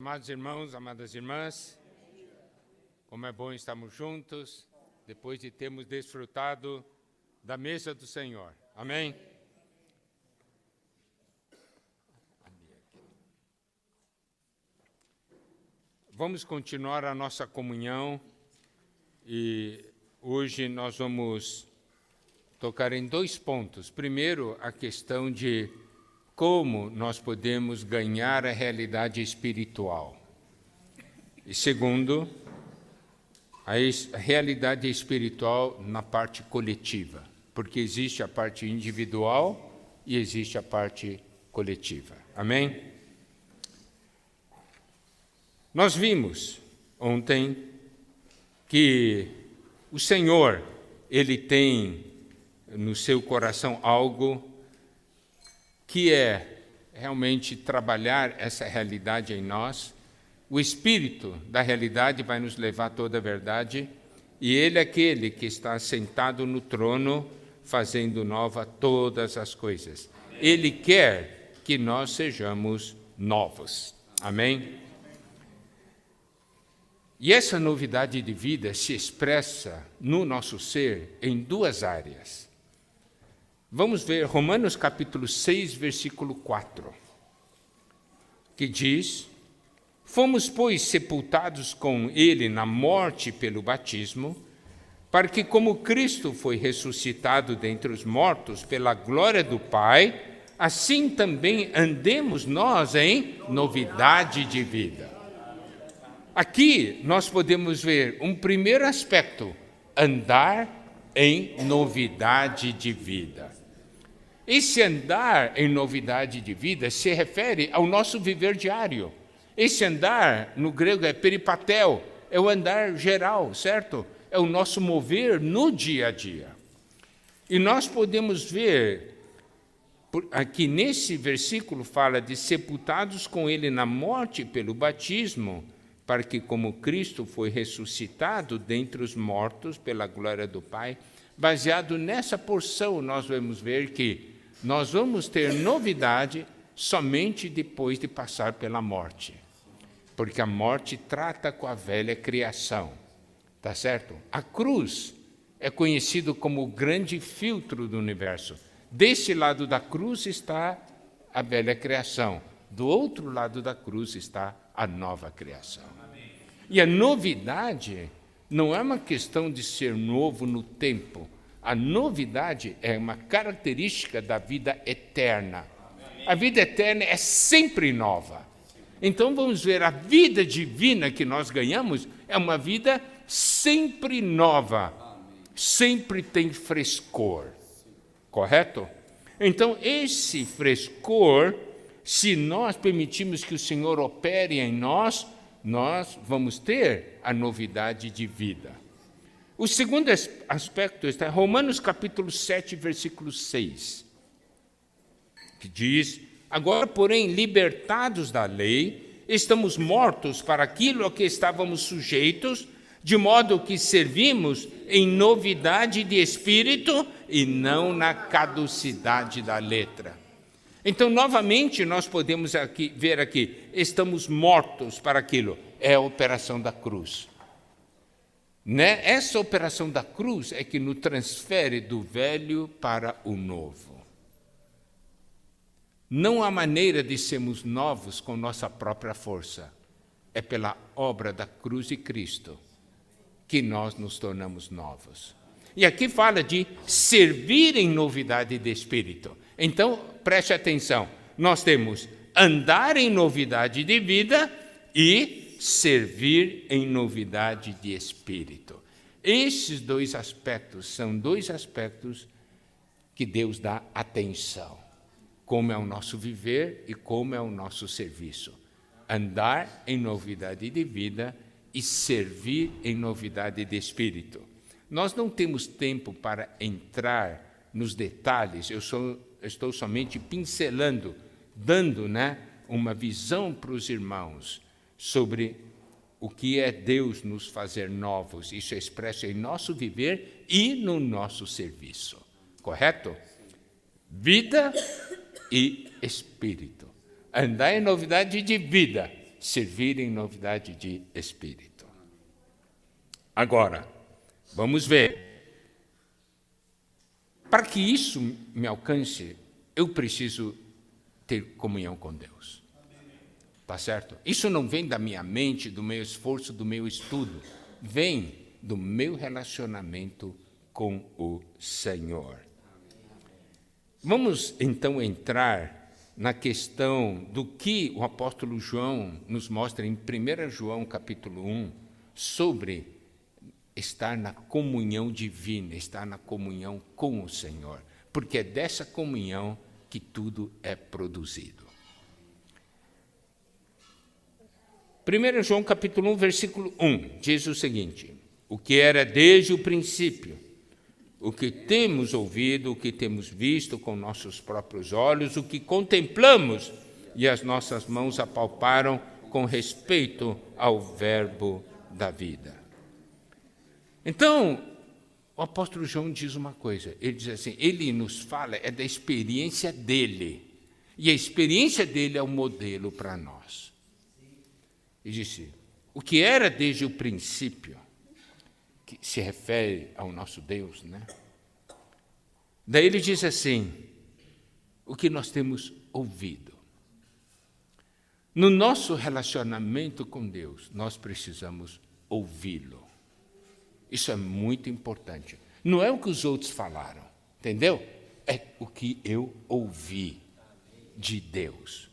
Amados irmãos, amadas irmãs, como é bom estarmos juntos, depois de termos desfrutado da mesa do Senhor. Amém? Vamos continuar a nossa comunhão e hoje nós vamos tocar em dois pontos. Primeiro, a questão de como nós podemos ganhar a realidade espiritual. E segundo, a realidade espiritual na parte coletiva, porque existe a parte individual e existe a parte coletiva. Amém? Nós vimos ontem que o Senhor, Ele tem no seu coração algo que é realmente trabalhar essa realidade em nós. O Espírito da realidade vai nos levar a toda a verdade, e Ele é aquele que está sentado no trono, fazendo nova todas as coisas. Ele quer que nós sejamos novos. Amém? E essa novidade de vida se expressa no nosso ser em duas áreas. Vamos ver Romanos capítulo 6, versículo 4, que diz: Fomos, pois, sepultados com Ele na morte pelo batismo, para que, como Cristo foi ressuscitado dentre os mortos pela glória do Pai, assim também andemos nós em novidade de vida. Aqui nós podemos ver um primeiro aspecto: andar em novidade de vida. Esse andar em novidade de vida se refere ao nosso viver diário. Esse andar, no grego, é peripatel, é o andar geral, certo? É o nosso mover no dia a dia. E nós podemos ver, aqui nesse versículo fala de sepultados com Ele na morte pelo batismo, para que, como Cristo foi ressuscitado dentre os mortos pela glória do Pai, baseado nessa porção, nós vamos ver que nós vamos ter novidade somente depois de passar pela morte, porque a morte trata com a velha criação, tá certo? A cruz é conhecido como o grande filtro do universo. Desse lado da cruz está a velha criação, do outro lado da cruz está a nova criação. E a novidade não é uma questão de ser novo no tempo. A novidade é uma característica da vida eterna. A vida eterna é sempre nova. Então vamos ver, a vida divina que nós ganhamos é uma vida sempre nova, sempre tem frescor, correto? Então esse frescor, se nós permitirmos que o Senhor opere em nós, nós vamos ter a novidade de vida. O segundo aspecto está em Romanos capítulo 7, versículo 6, que diz: Agora, porém, libertados da lei, estamos mortos para aquilo a que estávamos sujeitos, de modo que servimos em novidade de espírito e não na caducidade da letra. Então, novamente, nós podemos ver aqui, estamos mortos para aquilo, é a operação da cruz. Essa operação da cruz é que nos transfere do velho para o novo. Não há maneira de sermos novos com nossa própria força. É pela obra da cruz de Cristo que nós nos tornamos novos. E aqui fala de servir em novidade de espírito. Então, preste atenção. Nós temos andar em novidade de vida e servir em novidade de espírito. Esses dois aspectos são dois aspectos que Deus dá atenção. Como é o nosso viver e como é o nosso serviço. Andar em novidade de vida e servir em novidade de espírito. Nós não temos tempo para entrar nos detalhes, estou somente pincelando, dando uma visão para os irmãos sobre o que é Deus nos fazer novos. Isso é expresso em nosso viver e no nosso serviço. Correto? Vida e espírito. Andar em novidade de vida, servir em novidade de espírito. Agora, vamos ver. Para que isso me alcance, eu preciso ter comunhão com Deus. Tá certo? Isso não vem da minha mente, do meu esforço, do meu estudo. Vem do meu relacionamento com o Senhor. Vamos então entrar na questão do que o apóstolo João nos mostra em 1 João capítulo 1, sobre estar na comunhão divina, estar na comunhão com o Senhor, porque é dessa comunhão que tudo é produzido. 1 João capítulo 1, versículo 1, diz o seguinte: o que era desde o princípio, o que temos ouvido, o que temos visto com nossos próprios olhos, o que contemplamos e as nossas mãos apalparam com respeito ao verbo da vida. Então, o apóstolo João diz uma coisa, ele diz assim, ele nos fala é da experiência dele, e a experiência dele é o modelo para nós. Ele disse, o que era desde o princípio, que se refere ao nosso Deus, né? Daí ele diz assim, o que nós temos ouvido. No nosso relacionamento com Deus, nós precisamos ouvi-lo. Isso é muito importante. Não é o que os outros falaram, entendeu? É o que eu ouvi de Deus.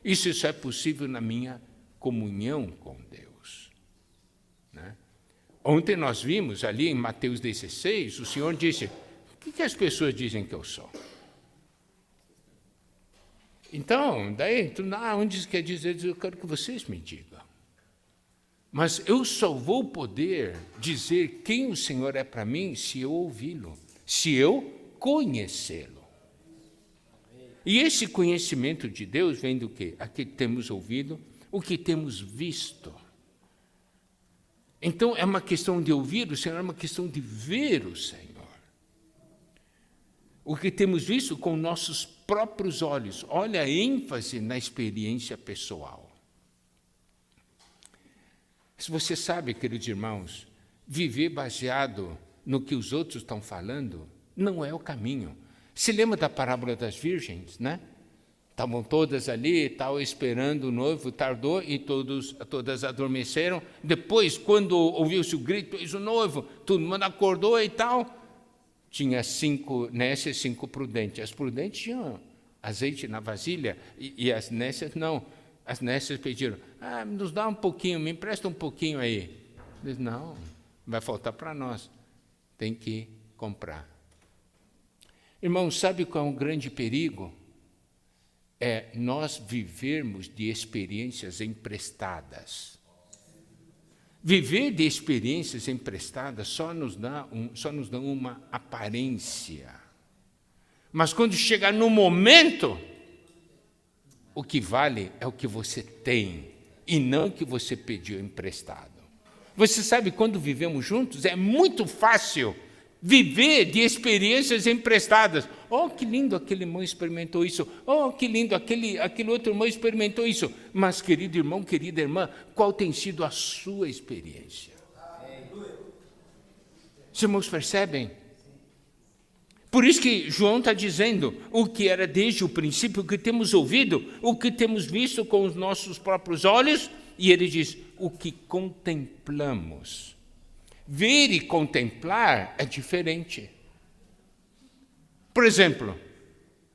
Isso só é possível na minha comunhão com Deus. Né? Ontem nós vimos ali em Mateus 16, o Senhor disse, o que as pessoas dizem que eu sou? Então, daí, onde isso quer dizer? Eu quero que vocês me digam. Mas eu só vou poder dizer quem o Senhor é para mim se eu ouvi-lo, se eu conhecê-lo. E esse conhecimento de Deus vem do quê? A que temos ouvido, o que temos visto. Então, é uma questão de ouvir o Senhor, é uma questão de ver o Senhor. O que temos visto com nossos próprios olhos. Olha a ênfase na experiência pessoal. Se você sabe, queridos irmãos, viver baseado no que os outros estão falando não é o caminho. Se lembra da parábola das virgens, né? Estavam todas ali, tal, esperando o noivo, tardou e todas adormeceram. Depois, quando ouviu-se o grito, eis o noivo, todo mundo acordou e tal. Tinha 5 nécias, 5 prudentes. As prudentes tinham azeite na vasilha e as nécias não. As nécias pediram, nos dá um pouquinho, me empresta um pouquinho aí. Eles, não, vai faltar para nós, tem que comprar. Irmãos, sabe qual é um grande perigo? É nós vivermos de experiências emprestadas. Viver de experiências emprestadas só nos dá uma aparência. Mas quando chegar no momento, o que vale é o que você tem, e não o que você pediu emprestado. Você sabe, quando vivemos juntos, é muito fácil viver de experiências emprestadas. Oh, que lindo, aquele irmão experimentou isso. Oh, que lindo, aquele outro irmão experimentou isso. Mas, querido irmão, querida irmã, qual tem sido a sua experiência? Os irmãos percebem? Por isso que João está dizendo o que era desde o princípio, o que temos ouvido, o que temos visto com os nossos próprios olhos, e ele diz, o que contemplamos. Ver e contemplar é diferente. Por exemplo,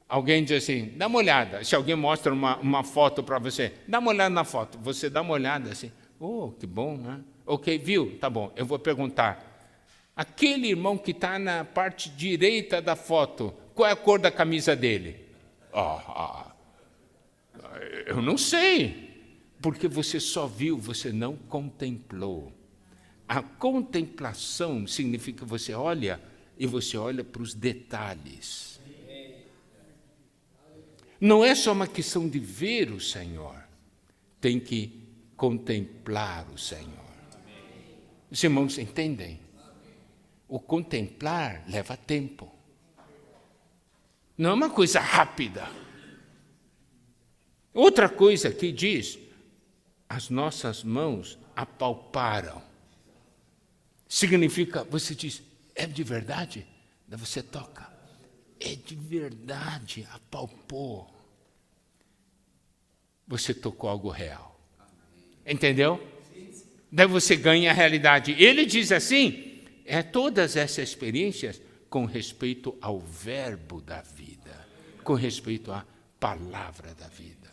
alguém diz assim, dá uma olhada, se alguém mostra uma foto para você, dá uma olhada na foto, você dá uma olhada assim, oh, que bom, né? Ok, viu? Tá bom, eu vou perguntar, aquele irmão que está na parte direita da foto, qual é a cor da camisa dele? Eu não sei, porque você só viu, você não contemplou. A contemplação significa que você olha e você olha para os detalhes. Não é só uma questão de ver o Senhor, tem que contemplar o Senhor. Os irmãos entendem? O contemplar leva tempo. Não é uma coisa rápida. Outra coisa que diz, as nossas mãos apalparam. Significa, você diz, é de verdade? Daí você toca. É de verdade, apalpou. Você tocou algo real. Entendeu? Daí você ganha a realidade. Ele diz assim, todas essas experiências com respeito ao verbo da vida, com respeito à palavra da vida.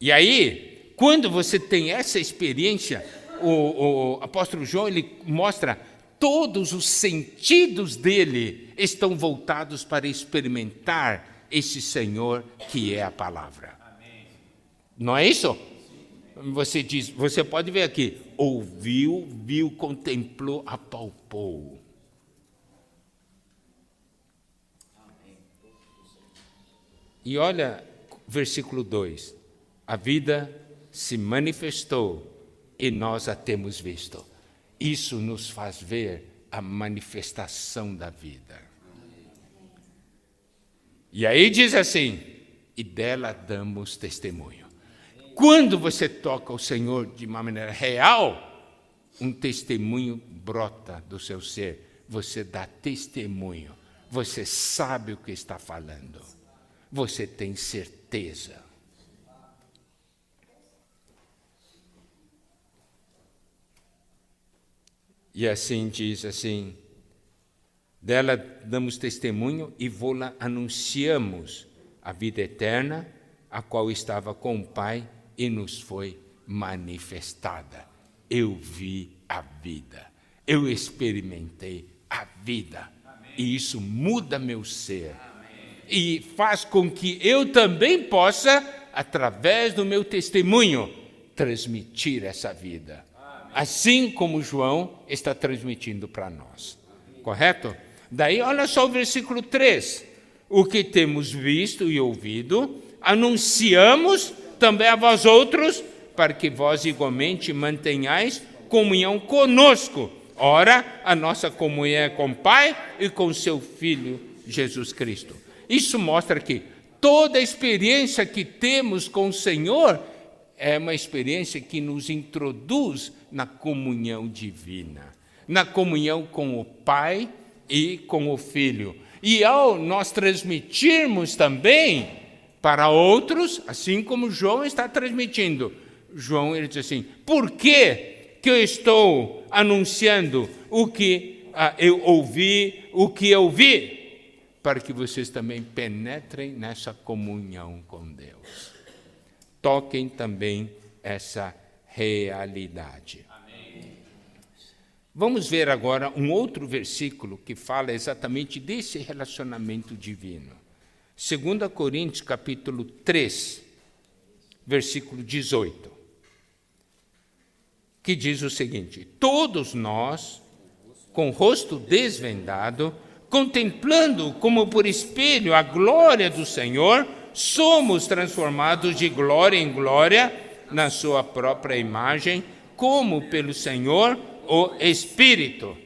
E aí, quando você tem essa experiência, o apóstolo João, ele mostra todos os sentidos dele estão voltados para experimentar esse Senhor que é a palavra. Amém. Não é isso? Você diz, você pode ver aqui, ouviu, viu, contemplou, apalpou. E olha, versículo 2. A vida se manifestou e nós a temos visto. Isso nos faz ver a manifestação da vida. E aí diz assim, e dela damos testemunho. Quando você toca o Senhor de uma maneira real, um testemunho brota do seu ser. Você dá testemunho. Você sabe o que está falando. Você tem certeza. E assim diz assim, dela damos testemunho e vô-la anunciamos a vida eterna, a qual estava com o Pai e nos foi manifestada. Eu vi a vida, eu experimentei a vida. Amém. E isso muda meu ser. Amém. E faz com que eu também possa, através do meu testemunho, transmitir essa vida. Assim como João está transmitindo para nós. Correto? Daí, olha só o versículo 3. O que temos visto e ouvido, anunciamos também a vós outros, para que vós igualmente mantenhais comunhão conosco. Ora, a nossa comunhão é com o Pai e com seu Filho, Jesus Cristo. Isso mostra que toda a experiência que temos com o Senhor é uma experiência que nos introduz na comunhão divina, na comunhão com o Pai e com o Filho. E ao nós transmitirmos também para outros, assim como João está transmitindo. João, ele diz assim, por que eu estou anunciando o que eu ouvi, o que eu vi? Para que vocês também penetrem nessa comunhão com Deus. Toquem também essa realidade. Amém. Vamos ver agora um outro versículo que fala exatamente desse relacionamento divino. 2 Coríntios, capítulo 3, versículo 18, que diz o seguinte, todos nós, com o rosto desvendado, contemplando como por espelho a glória do Senhor, somos transformados de glória em glória na sua própria imagem, como pelo Senhor o Espírito.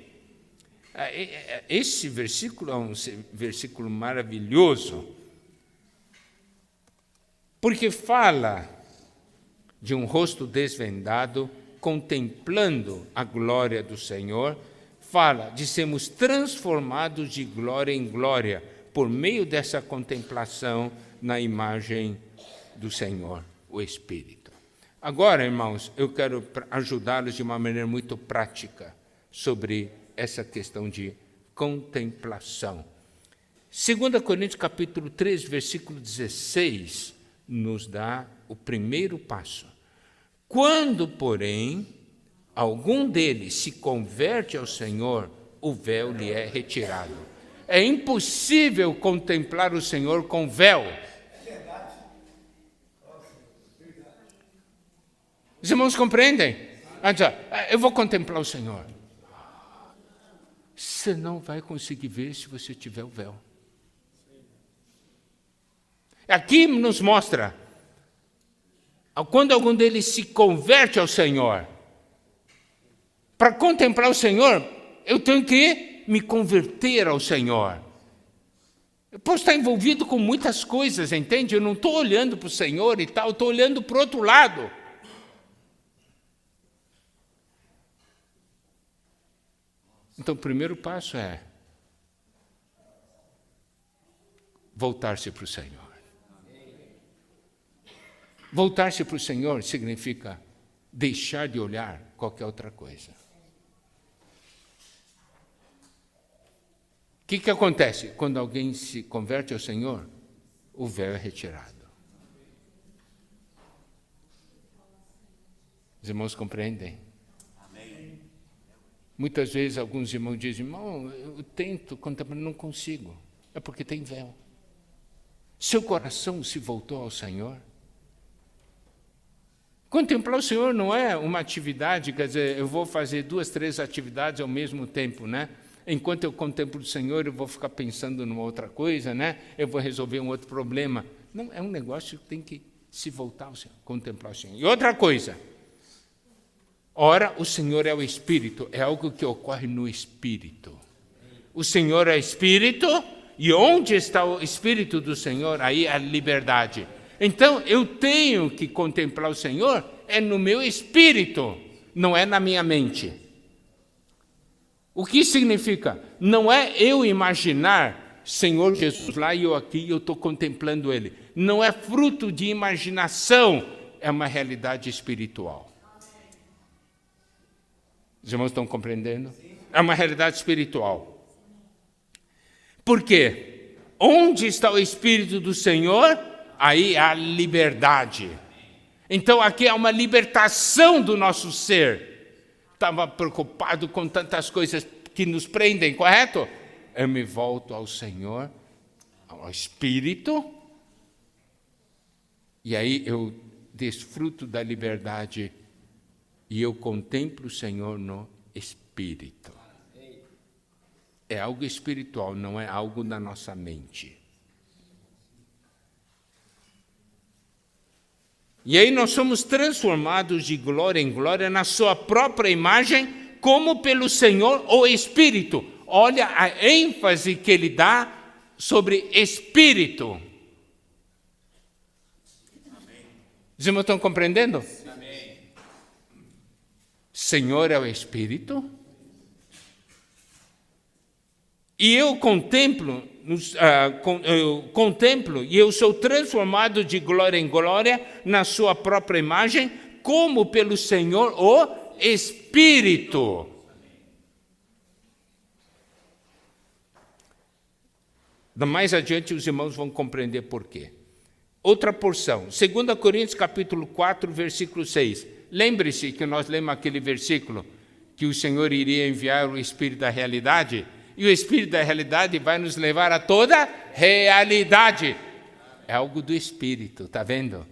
Esse versículo é um versículo maravilhoso, porque fala de um rosto desvendado, contemplando a glória do Senhor, fala de sermos transformados de glória em glória, por meio dessa contemplação na imagem do Senhor, o Espírito. Agora, irmãos, eu quero ajudá-los de uma maneira muito prática sobre essa questão de contemplação. 2 Coríntios capítulo 3, versículo 16, nos dá o primeiro passo. Quando, porém, algum deles se converte ao Senhor, o véu lhe é retirado. É impossível contemplar o Senhor com véu. Os irmãos compreendem? Eu vou contemplar o Senhor. Você não vai conseguir ver se você tiver o véu. Aqui nos mostra, quando algum deles se converte ao Senhor, para contemplar o Senhor, eu tenho que me converter ao Senhor. Eu posso estar envolvido com muitas coisas, entende? Eu não estou olhando para o Senhor e tal, estou olhando para o outro lado. Então, o primeiro passo é voltar-se para o Senhor. Voltar-se para o Senhor significa deixar de olhar qualquer outra coisa. O que acontece? Quando alguém se converte ao Senhor, o véu é retirado. Os irmãos compreendem? Amém. Muitas vezes alguns irmãos dizem, irmão, eu tento contemplar, não consigo. É porque tem véu. Seu coração se voltou ao Senhor. Contemplar o Senhor não é uma atividade, quer dizer, eu vou fazer 2, 3 atividades ao mesmo tempo, né? Enquanto eu contemplo o Senhor, eu vou ficar pensando numa outra coisa, né? Eu vou resolver um outro problema. Não, é um negócio que tem que se voltar ao Senhor, contemplar o Senhor. E outra coisa, ora, o Senhor é o Espírito, é algo que ocorre no Espírito. O Senhor é Espírito, e onde está o Espírito do Senhor? Aí a liberdade. Então, eu tenho que contemplar o Senhor, é no meu espírito, não é na minha mente. O que significa? Não é eu imaginar Senhor Jesus lá e eu aqui e eu estou contemplando Ele. Não é fruto de imaginação, é uma realidade espiritual. Os irmãos estão compreendendo? É uma realidade espiritual. Por quê? Onde está o Espírito do Senhor? Aí há liberdade. Então aqui há uma libertação do nosso ser. Estava preocupado com tantas coisas que nos prendem, correto? Eu me volto ao Senhor, ao Espírito, e aí eu desfruto da liberdade e eu contemplo o Senhor no Espírito. É algo espiritual, não é algo da nossa mente. E aí nós somos transformados de glória em glória na sua própria imagem, como pelo Senhor o Espírito. Olha a ênfase que ele dá sobre Espírito. Amém. Os irmãos estão compreendendo? Amém. Senhor é o Espírito. E eu contemplo e eu sou transformado de glória em glória na sua própria imagem, como pelo Senhor o Espírito. Mais adiante os irmãos vão compreender por quê. Outra porção, 2 Coríntios capítulo 4, versículo 6. Lembre-se que nós lemos aquele versículo, que o Senhor iria enviar o Espírito da realidade, e o Espírito da realidade vai nos levar a toda realidade. É algo do Espírito, está vendo?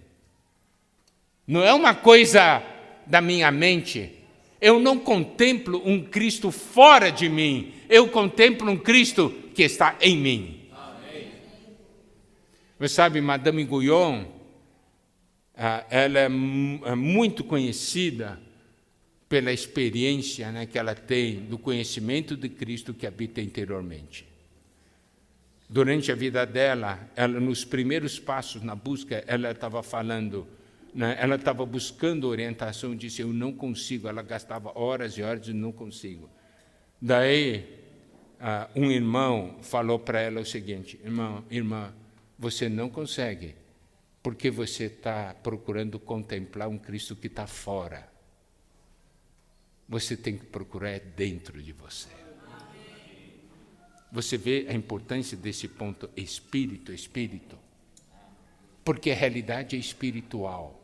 Não é uma coisa da minha mente. Eu não contemplo um Cristo fora de mim. Eu contemplo um Cristo que está em mim. Amém. Você sabe, Madame Guyon, ela é muito conhecida pela experiência, né, que ela tem do conhecimento de Cristo que habita interiormente. Durante a vida dela, ela, nos primeiros passos na busca, ela estava falando, né, ela estava buscando orientação, disse, eu não consigo, ela gastava horas e horas e não consigo. Daí, um irmão falou para ela o seguinte, irmã, você não consegue, porque você está procurando contemplar um Cristo que está fora. Você tem que procurar dentro de você. Você vê a importância desse ponto espírito, porque a realidade é espiritual.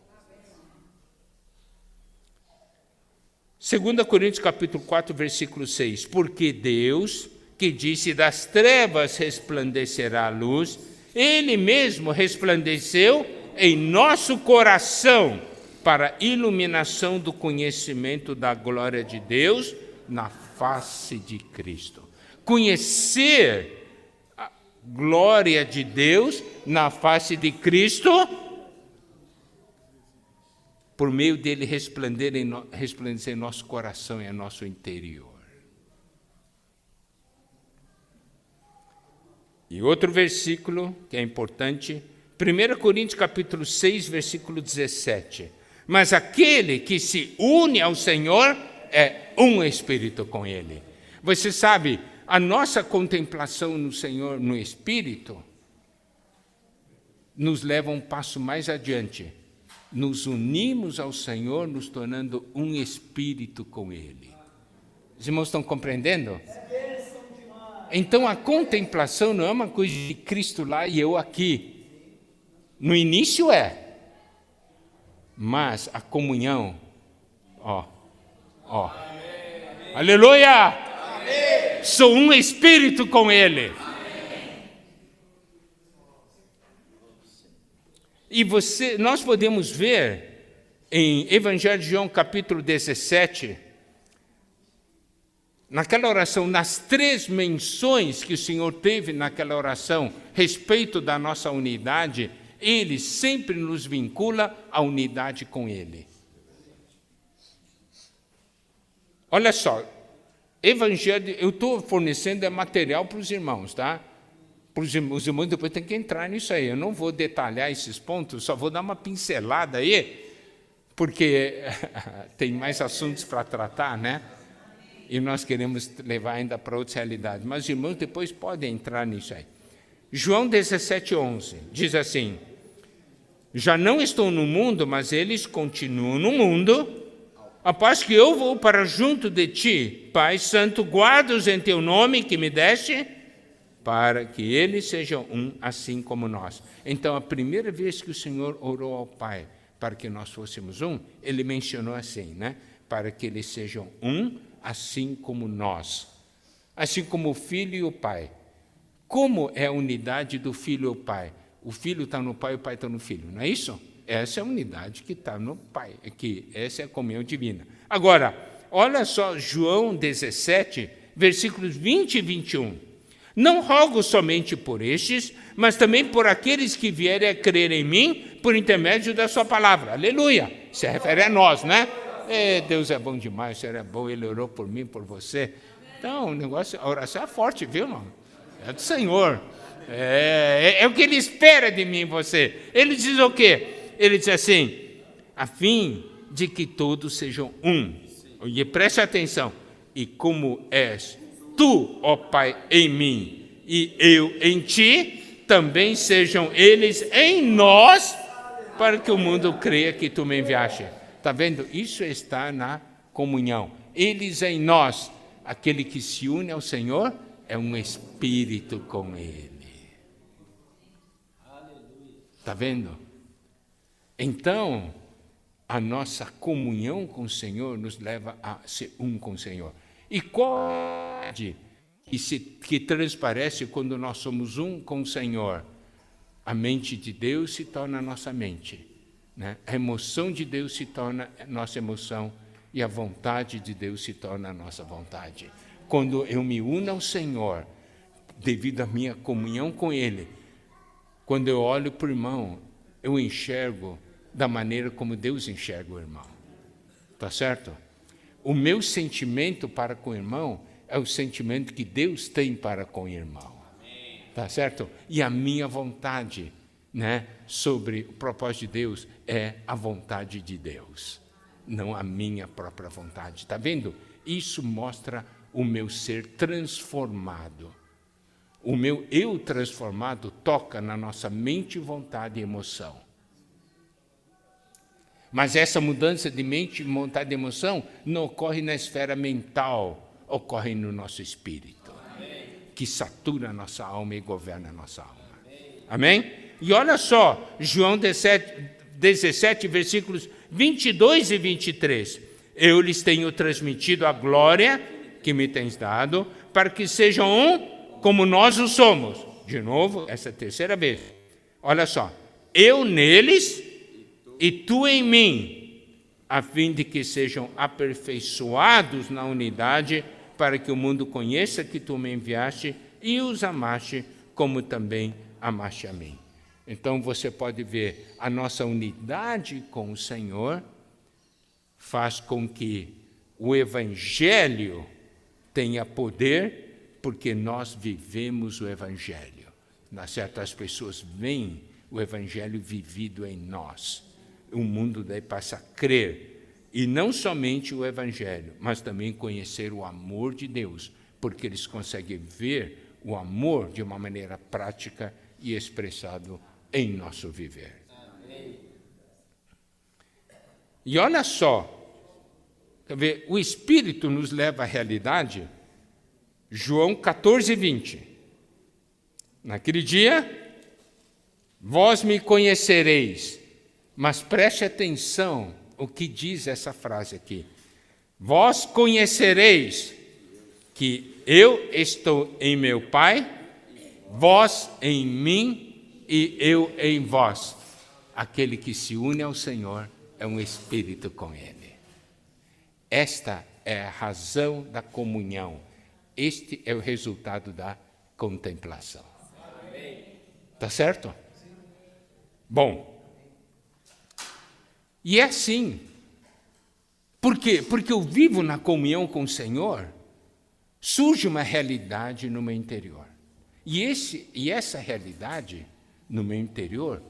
2 Coríntios capítulo 4, versículo 6. Porque Deus, que disse das trevas resplandecerá a luz, Ele mesmo resplandeceu em nosso coração, para a iluminação do conhecimento da glória de Deus na face de Cristo. Conhecer a glória de Deus na face de Cristo, por meio dele resplandecer em nosso coração e em nosso interior. E outro versículo que é importante, 1 Coríntios capítulo 6, versículo 17. Mas aquele que se une ao Senhor é um espírito com Ele. Você sabe, a nossa contemplação no Senhor, no Espírito, nos leva um passo mais adiante. Nos unimos ao Senhor, nos tornando um espírito com Ele. Os irmãos estão compreendendo? Então a contemplação não é uma coisa de Cristo lá e eu aqui. No início é. Mas a comunhão, aleluia! Amém. Sou um espírito com Ele. Amém. E nós podemos ver em Evangelho de João, capítulo 17, naquela oração, nas 3 menções que o Senhor teve naquela oração, respeito da nossa unidade, Ele sempre nos vincula à unidade com Ele. Olha só, Evangelho, eu estou fornecendo material para os irmãos, tá? Os irmãos depois têm que entrar nisso aí. Eu não vou detalhar esses pontos, só vou dar uma pincelada aí, porque tem mais assuntos para tratar, né? E nós queremos levar ainda para outras realidades. Mas os irmãos depois podem entrar nisso aí. João 17:11 diz assim: já não estou no mundo, mas eles continuam no mundo. Após que eu vou para junto de ti, Pai Santo, guarda-os em teu nome que me deste, para que eles sejam um, assim como nós. Então, a primeira vez que o Senhor orou ao Pai para que nós fôssemos um, Ele mencionou assim, né? Para que eles sejam um, assim como nós. Assim como o Filho e o Pai. Como é a unidade do Filho e o Pai? O Filho está no Pai e o Pai está no Filho, não é isso? Essa é a unidade que está no Pai, essa é a comunhão divina. Agora, olha só João 17, versículos 20 e 21. Não rogo somente por estes, mas também por aqueles que vierem a crer em mim por intermédio da sua palavra. Aleluia! Se refere a nós, né? Deus é bom demais, o Senhor é bom, Ele orou por mim, por você. Então, a oração é forte, viu, irmão? É do Senhor. É o que Ele espera de mim e você. Ele diz o quê? Ele diz assim, a fim de que todos sejam um. E preste atenção. E como és tu, ó Pai, em mim, e eu em ti, também sejam eles em nós, para que o mundo creia que tu me enviaste. Está vendo? Isso está na comunhão. Eles em nós, aquele que se une ao Senhor, é um espírito com Ele. Está vendo? Então, a nossa comunhão com o Senhor nos leva a ser um com o Senhor. E qual que transparece quando nós somos um com o Senhor? A mente de Deus se torna a nossa mente, né? A emoção de Deus se torna a nossa emoção e a vontade de Deus se torna a nossa vontade. Quando eu me uno ao Senhor, devido à minha comunhão com Ele, quando eu olho para o irmão, eu enxergo da maneira como Deus enxerga o irmão. Está certo? O meu sentimento para com o irmão é o sentimento que Deus tem para com o irmão. Está certo? E a minha vontade, né, sobre o propósito de Deus é a vontade de Deus, não a minha própria vontade. Está vendo? Isso mostra o meu ser transformado. O meu eu transformado toca na nossa mente, vontade e emoção. Mas essa mudança de mente, vontade e emoção não ocorre na esfera mental, ocorre no nosso espírito, que satura a nossa alma e governa a nossa alma. Amém? E olha só, João 17, versículos 22 e 23. Eu lhes tenho transmitido a glória que me tens dado, para que sejam um como nós o somos. De novo, essa é a terceira vez. Olha só, eu neles e tu em mim, a fim de que sejam aperfeiçoados na unidade, para que o mundo conheça que tu me enviaste e os amaste, como também amaste a mim. Então você pode ver, a nossa unidade com o Senhor faz com que o Evangelho tenha poder, porque nós vivemos o Evangelho. certas pessoas veem o Evangelho vivido em nós. O mundo daí passa a crer, e não somente o Evangelho, mas também conhecer o amor de Deus, porque eles conseguem ver o amor de uma maneira prática e expressado em nosso viver. Amém. E olha só, quer ver, o Espírito nos leva à realidade. João 14, 20. Naquele dia, vós me conhecereis, mas preste atenção o que diz essa frase aqui. Vós conhecereis que eu estou em meu Pai, vós em mim e eu em vós. Aquele que se une ao Senhor é um espírito com Ele. Esta é a razão da comunhão. Este é o resultado da contemplação. Tá certo? Bom, e é assim. Por quê? Porque eu vivo na comunhão com o Senhor, surge uma realidade no meu interior. E essa realidade no meu interior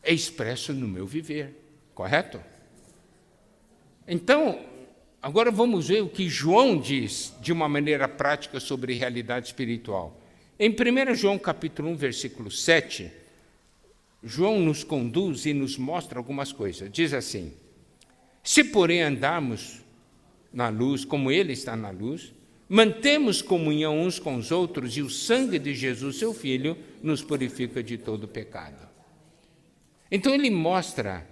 é expresso no meu viver, correto? Então, agora vamos ver o que João diz de uma maneira prática sobre realidade espiritual. Em 1 João capítulo 1, versículo 7, João nos conduz e nos mostra algumas coisas. Diz assim: se porém andarmos na luz, como Ele está na luz, mantemos comunhão uns com os outros, e o sangue de Jesus, seu Filho, nos purifica de todo pecado. Então ele mostra,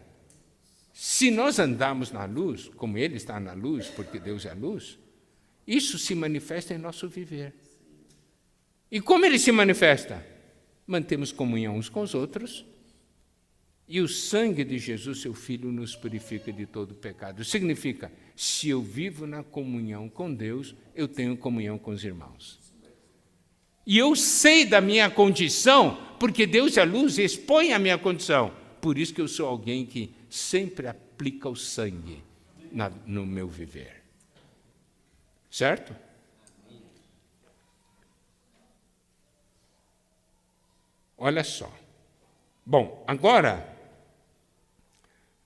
se nós andarmos na luz, como Ele está na luz, porque Deus é luz, isso se manifesta em nosso viver. E como Ele se manifesta? Mantemos comunhão uns com os outros, e o sangue de Jesus, seu Filho, nos purifica de todo pecado. Significa, se eu vivo na comunhão com Deus, eu tenho comunhão com os irmãos. E eu sei da minha condição, porque Deus é luz e expõe a minha condição. Por isso que eu sou alguém que sempre aplica o sangue no meu viver. Certo? Olha só. Bom, agora,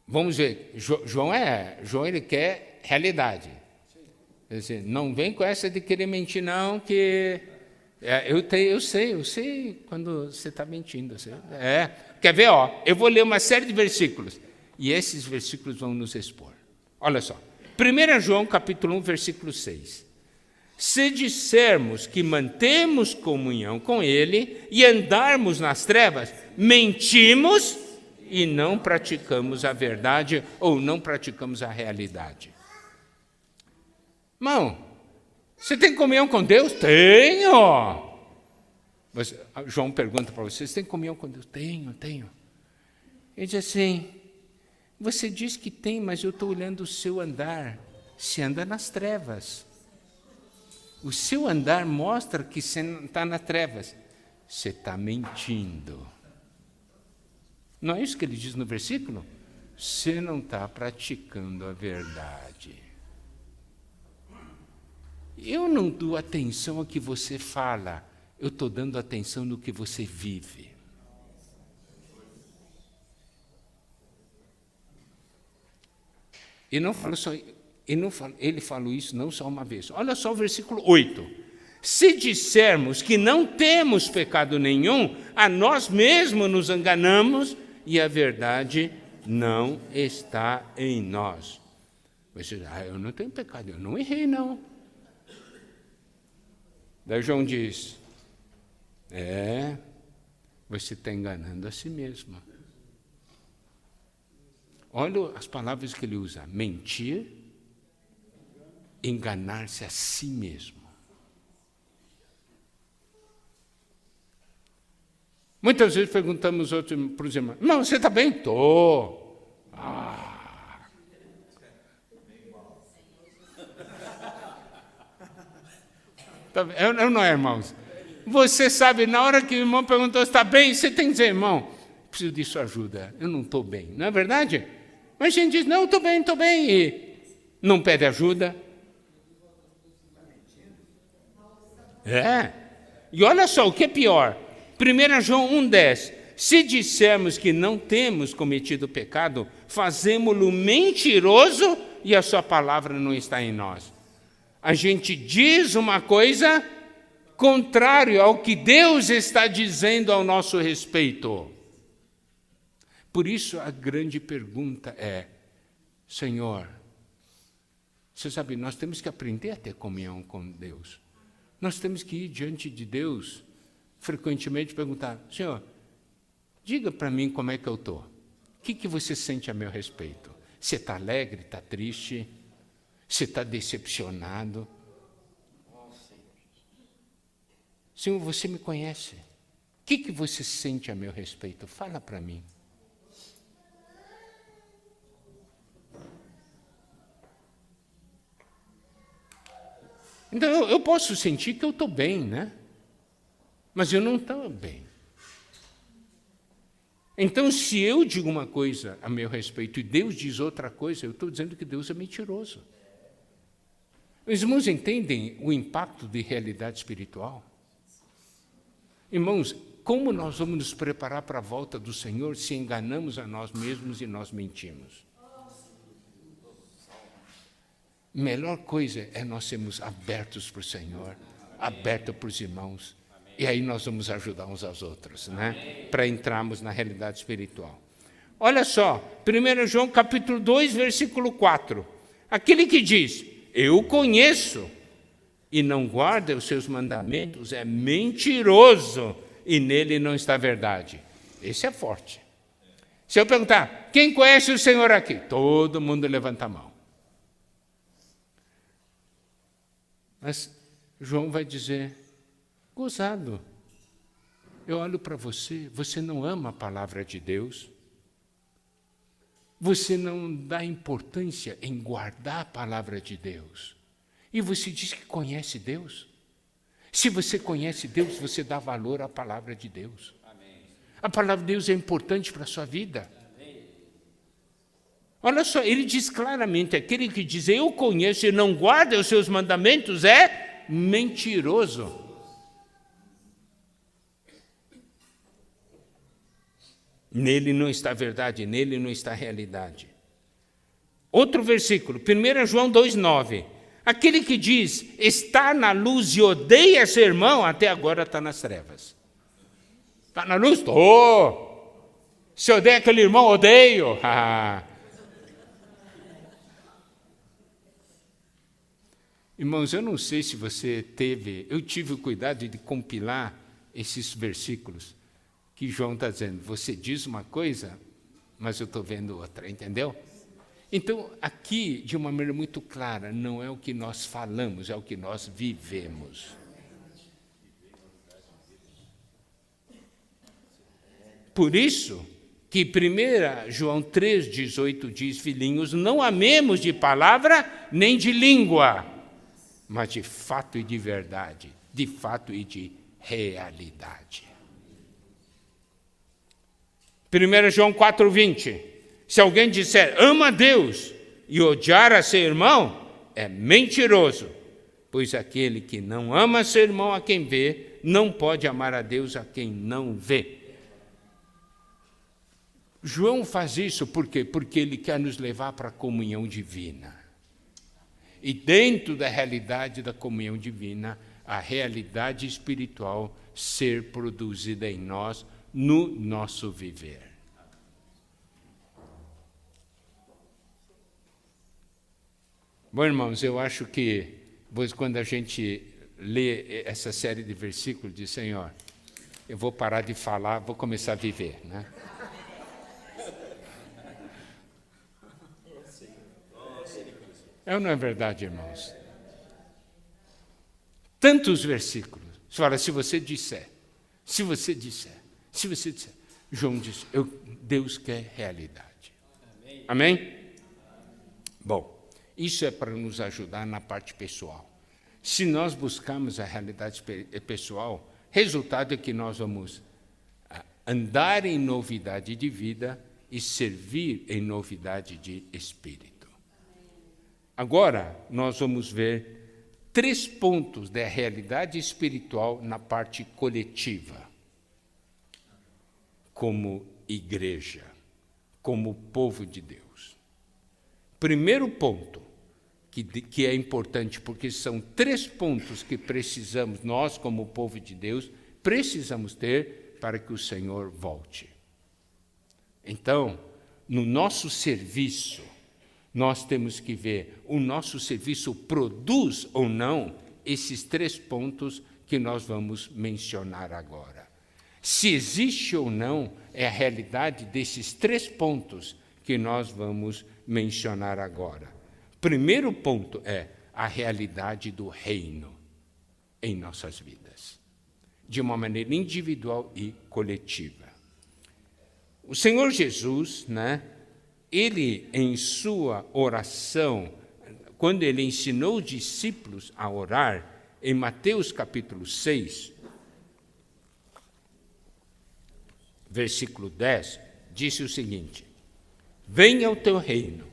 vamos ver. João ele quer realidade. Quer dizer, não vem com essa de querer mentir, não, que eu sei quando você está mentindo. Quer ver? Eu vou ler uma série de versículos, e esses versículos vão nos expor. Olha só. 1 João capítulo 1, versículo 6. Se dissermos que mantemos comunhão com Ele e andarmos nas trevas, mentimos e não praticamos a verdade, ou não praticamos a realidade. Irmão, você tem comunhão com Deus? Tenho. João pergunta para você, você tem comunhão com Deus? Tenho. Ele diz assim, você diz que tem, mas eu estou olhando o seu andar. Você anda nas trevas. O seu andar mostra que você não está nas trevas. Você está mentindo. Não é isso que ele diz no versículo? Você não está praticando a verdade. Eu não dou atenção ao que você fala, eu estou dando atenção no que você vive. E não falo só... Ele falou isso não só uma vez. Olha só o versículo 8. Se dissermos que não temos pecado nenhum, a nós mesmos nos enganamos e a verdade não está em nós. Você diz, eu não tenho pecado, eu não errei, não. Daí João diz, você está enganando a si mesmo. Olha as palavras que ele usa, mentir, enganar-se a si mesmo. Muitas vezes perguntamos para os irmãos, não, você está bem? Estou. Não é, irmãos? Você sabe, na hora que o irmão perguntou se está bem, você tem que dizer, irmão, preciso de sua ajuda, eu não estou bem. Não é verdade? Mas a gente diz, não, estou bem, e não pede ajuda. E olha só, o que é pior? 1 João 1,10. Se dissermos que não temos cometido pecado, fazemo-lo mentiroso e a sua palavra não está em nós. A gente diz uma coisa contrária ao que Deus está dizendo ao nosso respeito. Por isso a grande pergunta é, Senhor, você sabe, nós temos que aprender a ter comunhão com Deus. Nós temos que ir diante de Deus, frequentemente perguntar, Senhor, diga para mim como é que eu estou. O que você sente a meu respeito? Você está alegre, está triste? Você está decepcionado? Senhor, você me conhece. O que você sente a meu respeito? Fala para mim. Então, eu posso sentir que eu estou bem, né? Mas eu não estou bem. Então, se eu digo uma coisa a meu respeito e Deus diz outra coisa, eu estou dizendo que Deus é mentiroso. Os irmãos entendem o impacto de realidade espiritual? Irmãos, como nós vamos nos preparar para a volta do Senhor se enganamos a nós mesmos e nós mentimos? Melhor coisa é nós sermos abertos para o Senhor, abertos para os irmãos. E aí nós vamos ajudar uns aos outros, né? Para entrarmos na realidade espiritual. Olha só, 1 João capítulo 2, versículo 4. Aquele que diz, eu conheço, e não guarda os seus mandamentos, é mentiroso, e nele não está a verdade. Esse é forte. Se eu perguntar, quem conhece o Senhor aqui? Todo mundo levanta a mão. Mas João vai dizer, gozado, eu olho para você, você não ama a palavra de Deus, você não dá importância em guardar a palavra de Deus, e você diz que conhece Deus. Se você conhece Deus, você dá valor à palavra de Deus. Amém. A palavra de Deus é importante para a sua vida. Amém. Olha só, ele diz claramente, aquele que diz, eu conheço e não guarda os seus mandamentos, é mentiroso. Nele não está a verdade, nele não está a realidade. Outro versículo, 1 João 2,9. Aquele que diz, está na luz e odeia seu irmão, até agora está nas trevas. Está na luz? Estou. Se odeia aquele irmão, odeio. Irmãos, eu não sei se você eu tive o cuidado de compilar esses versículos que João está dizendo. Você diz uma coisa, mas eu estou vendo outra, entendeu? Então, aqui, de uma maneira muito clara, não é o que nós falamos, é o que nós vivemos. Por isso que 1 João 3,18 diz, filhinhos, não amemos de palavra nem de língua, mas de fato e de verdade, de fato e de realidade. 1 João 4,20. Se alguém disser, ama a Deus, e odiar a seu irmão, é mentiroso, pois aquele que não ama seu irmão a quem vê, não pode amar a Deus a quem não vê. João faz isso por quê? Porque ele quer nos levar para a comunhão divina. E dentro da realidade da comunhão divina, a realidade espiritual ser produzida em nós, no nosso viver. Bom, irmãos, eu acho que quando a gente lê essa série de versículos, diz, Senhor, eu vou parar de falar, vou começar a viver, né? É ou não é verdade, irmãos? Tantos versículos. Você fala, se você disser. João diz, Deus quer realidade. Amém? Bom, isso é para nos ajudar na parte pessoal. Se nós buscarmos a realidade pessoal, resultado é que nós vamos andar em novidade de vida e servir em novidade de espírito. Agora, nós vamos ver 3 pontos da realidade espiritual na parte coletiva. como igreja, como povo de Deus. Primeiro ponto, que é importante, porque são 3 pontos que precisamos, nós como povo de Deus, precisamos ter para que o Senhor volte. Então, no nosso serviço, nós temos que ver, o nosso serviço produz ou não esses 3 pontos que nós vamos mencionar agora. Se existe ou não é a realidade desses 3 pontos que nós vamos mencionar agora. Primeiro ponto é a realidade do reino em nossas vidas, de uma maneira individual e coletiva. O Senhor Jesus, ele em sua oração, quando ele ensinou os discípulos a orar, em Mateus capítulo 6, versículo 10, disse o seguinte: venha o teu reino,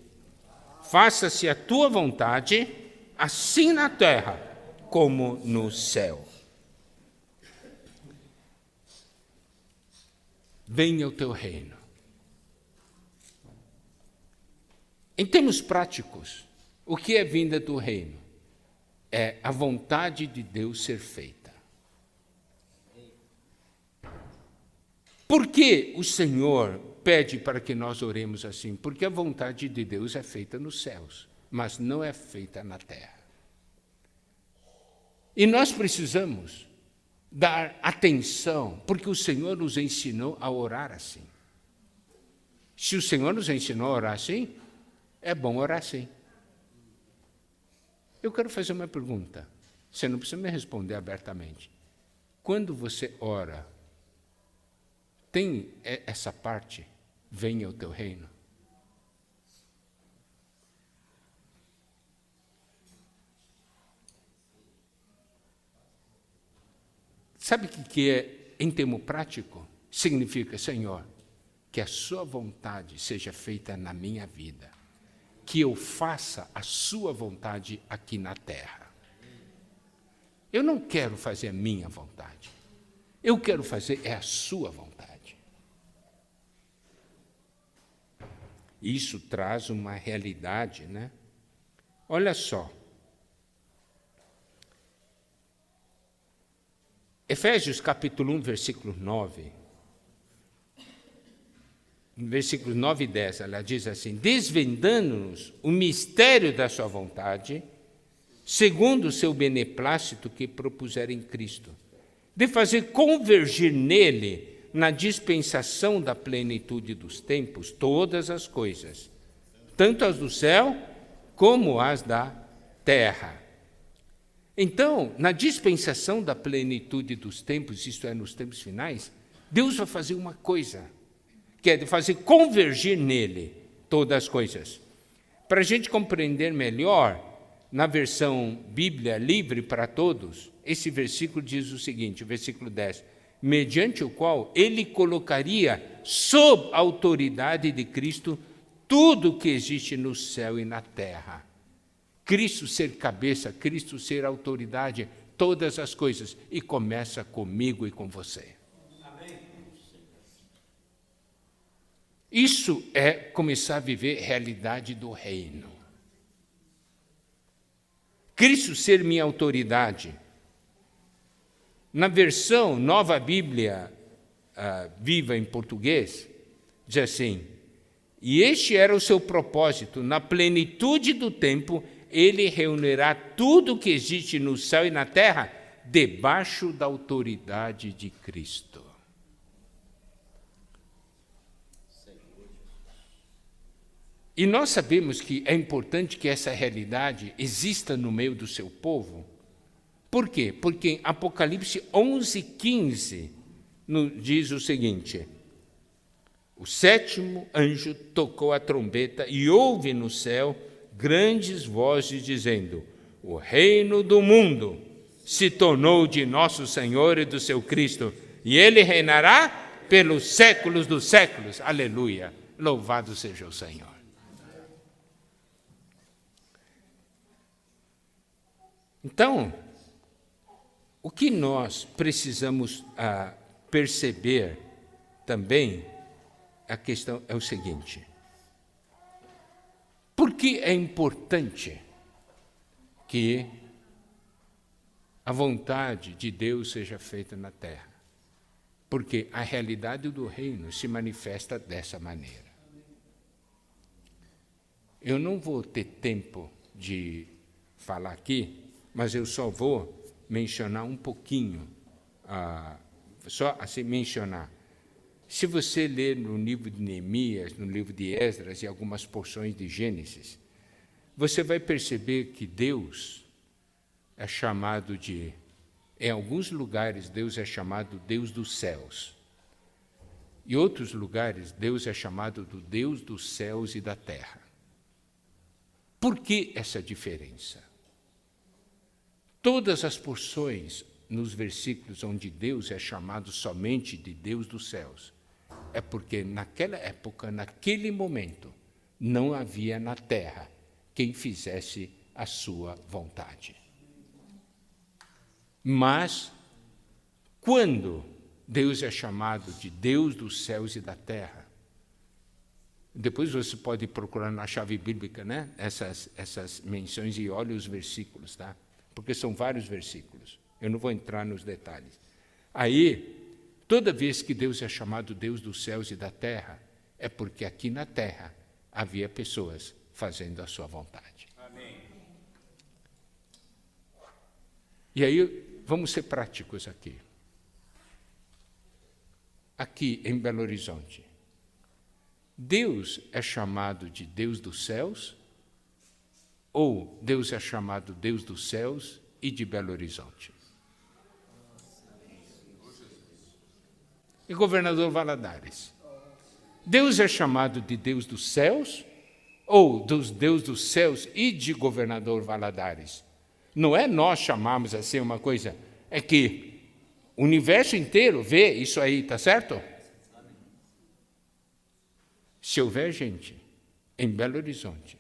faça-se a tua vontade, assim na terra como no céu. Venha o teu reino. Em termos práticos, o que é vinda do reino? É a vontade de Deus ser feita. Por que o Senhor pede para que nós oremos assim? Porque a vontade de Deus é feita nos céus, mas não é feita na terra. E nós precisamos dar atenção, porque o Senhor nos ensinou a orar assim. Se o Senhor nos ensinou a orar assim, é bom orar assim. Eu quero fazer uma pergunta. Você não precisa me responder abertamente. Quando você ora, tem essa parte, venha o teu reino? Sabe o que é, em termo prático? Significa, Senhor, que a sua vontade seja feita na minha vida, que eu faça a sua vontade aqui na terra. Eu não quero fazer a minha vontade, eu quero fazer a sua vontade. Isso traz uma realidade, Olha só. Efésios capítulo 1, versículo 9. Versículos 9 e 10, ela diz assim: desvendando-nos o mistério da sua vontade, segundo o seu beneplácito que propuser em Cristo, de fazer convergir nele, na dispensação da plenitude dos tempos, todas as coisas, tanto as do céu como as da terra. Então, na dispensação da plenitude dos tempos, isto é, nos tempos finais, Deus vai fazer uma coisa, que é de fazer convergir nele todas as coisas. Para a gente compreender melhor, na versão Bíblia Livre para Todos, esse versículo diz o seguinte, o versículo 10, mediante o qual ele colocaria sob a autoridade de Cristo tudo que existe no céu e na terra. Cristo ser cabeça, Cristo ser autoridade, todas as coisas, e começa comigo e com você. Amém. Isso é começar a viver a realidade do reino. Cristo ser minha autoridade. Na versão Nova Bíblia Viva em português, diz assim: e este era o seu propósito, na plenitude do tempo, ele reunirá tudo o que existe no céu e na terra debaixo da autoridade de Cristo. E nós sabemos que é importante que essa realidade exista no meio do seu povo. Por quê? Porque em Apocalipse 11:15 diz o seguinte: o 7º anjo tocou a trombeta e houve no céu grandes vozes dizendo: o reino do mundo se tornou de nosso Senhor e do seu Cristo, e ele reinará pelos séculos dos séculos. Aleluia! Louvado seja o Senhor. Então, o que nós precisamos perceber também a questão é o seguinte: por que é importante que a vontade de Deus seja feita na terra? Porque a realidade do reino se manifesta dessa maneira. Eu não vou ter tempo de falar aqui, mas eu só vou mencionar um pouquinho, só assim mencionar. Se você ler no livro de Neemias, no livro de Esdras e algumas porções de Gênesis, você vai perceber que Deus é chamado de, em alguns lugares, Deus é chamado Deus dos céus. Em outros lugares, Deus é chamado do Deus dos céus e da terra. Por que essa diferença? Todas as porções nos versículos onde Deus é chamado somente de Deus dos céus, é porque naquela época, naquele momento, não havia na terra quem fizesse a sua vontade. Mas, quando Deus é chamado de Deus dos céus e da terra, depois você pode procurar na chave bíblica, né? essas menções e olhe os versículos, tá? Porque são vários versículos. Eu não vou entrar nos detalhes. Aí, toda vez que Deus é chamado Deus dos céus e da terra, é porque aqui na terra havia pessoas fazendo a sua vontade. Amém. E aí, vamos ser práticos aqui. Aqui em Belo Horizonte, Deus é chamado de Deus dos céus, ou Deus é chamado Deus dos céus e de Belo Horizonte? E governador Valadares, Deus é chamado de Deus dos céus, ou Deus dos céus e de governador Valadares? Não é nós chamarmos assim uma coisa, é que o universo inteiro vê isso aí, tá certo? Se houver gente em Belo Horizonte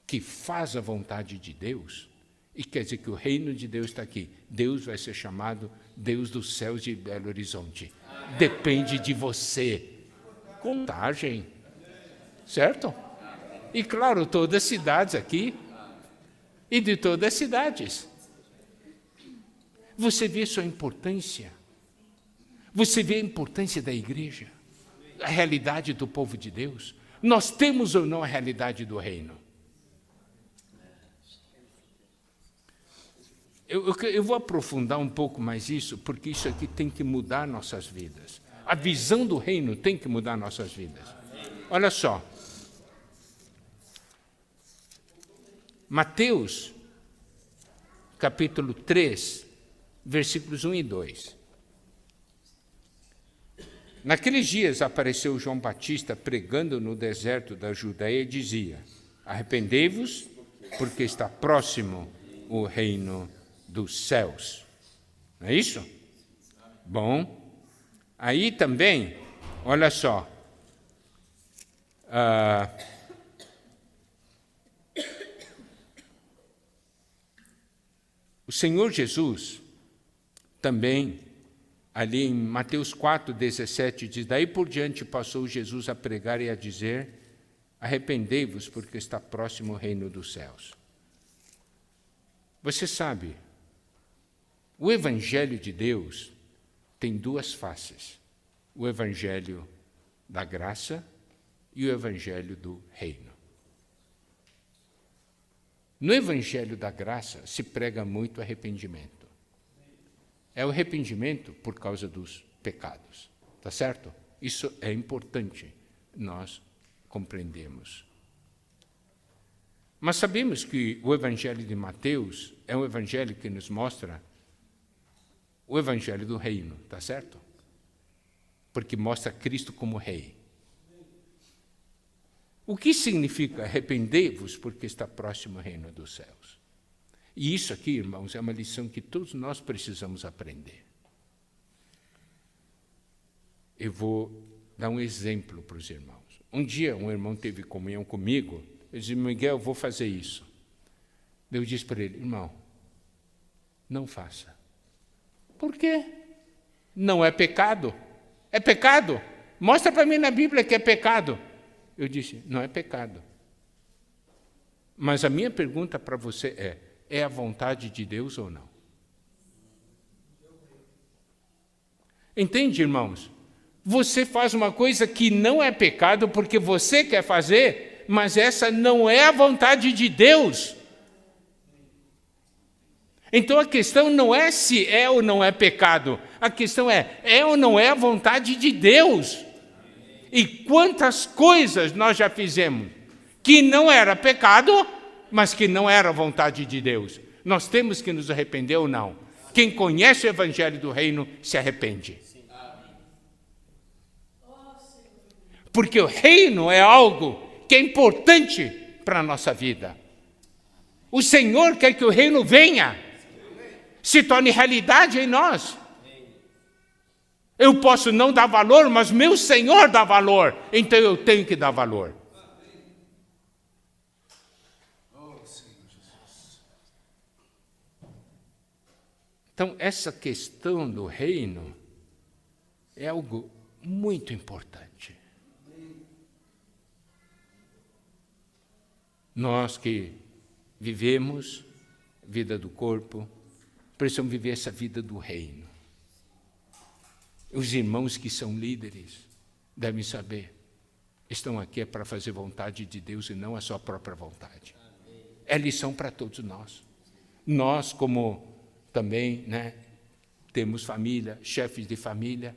que faz a vontade de Deus, e quer dizer que o reino de Deus está aqui, Deus vai ser chamado Deus dos céus de Belo Horizonte. Depende de você. Contagem. Certo? E claro, todas as cidades aqui, e de todas as cidades. Você vê sua importância. Você vê a importância da igreja, a realidade do povo de Deus. Nós temos ou não a realidade do reino? Eu vou aprofundar um pouco mais isso, porque isso aqui tem que mudar nossas vidas. A visão do reino tem que mudar nossas vidas. Olha só. Mateus, capítulo 3, versículos 1 e 2. Naqueles dias apareceu João Batista pregando no deserto da Judeia e dizia: arrependei-vos, porque está próximo o reino dos céus. Não é isso? Bom, aí também, olha só, o Senhor Jesus também, ali em Mateus 4:17, diz: daí por diante passou Jesus a pregar e a dizer: arrependei-vos, porque está próximo o reino dos céus. Você sabe, o Evangelho de Deus tem duas faces: o Evangelho da graça e o Evangelho do reino. No Evangelho da graça se prega muito arrependimento. É o arrependimento por causa dos pecados, tá certo? Isso é importante nós compreendermos. Mas sabemos que o Evangelho de Mateus é um evangelho que nos mostra o Evangelho do reino, tá certo? Porque mostra Cristo como rei. O que significa arrependei-vos, porque está próximo o reino dos céus? E isso aqui, irmãos, é uma lição que todos nós precisamos aprender. Eu vou dar um exemplo para os irmãos. Um dia, um irmão teve comunhão comigo, ele disse: Miguel, eu vou fazer isso. Eu disse para ele: irmão, não faça. Por quê? Não é pecado. É pecado? Mostra para mim na Bíblia que é pecado. Eu disse, não é pecado. Mas a minha pergunta para você é a vontade de Deus ou não? Entende, irmãos? Você faz uma coisa que não é pecado porque você quer fazer, mas essa não é a vontade de Deus. Então a questão não é se é ou não é pecado, a questão é ou não é a vontade de Deus? E quantas coisas nós já fizemos que não era pecado, mas que não era a vontade de Deus. Nós temos que nos arrepender ou não? Quem conhece o Evangelho do Reino se arrepende. Porque o reino é algo que é importante para a nossa vida. O Senhor quer que o reino venha, se torne realidade em nós. Eu posso não dar valor, mas meu Senhor dá valor, então eu tenho que dar valor. Então, essa questão do reino é algo muito importante. Nós que vivemos vida do corpo, precisamos viver essa vida do reino. Os irmãos que são líderes devem saber, estão aqui para fazer vontade de Deus e não a sua própria vontade. É lição para todos nós. Nós, como também temos família, chefes de família,